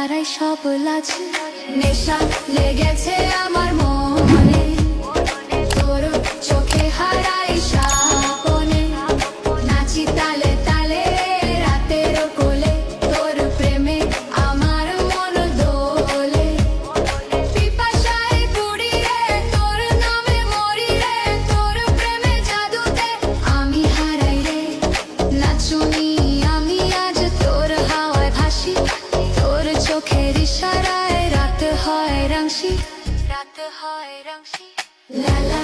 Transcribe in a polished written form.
হারাই সব লাজ। নেশা লেগেছে আমার মনে, তোর চোখে হারাই সাপনে। নাচি তালে তালে রাতের কোলে, তোর প্রেমে আমার মন দোলে। পিপাসায় পুরি রে, তোর নামে মরি রে, তোর প্রেমে জাদুতে আমি হারাই রে। নাচুনি আমি আজ তোর হাওয়ায় ভাসি, তোর চোখের ইশারায় রাত হয় রাংশি, রাত হয় রাংশি। লা লা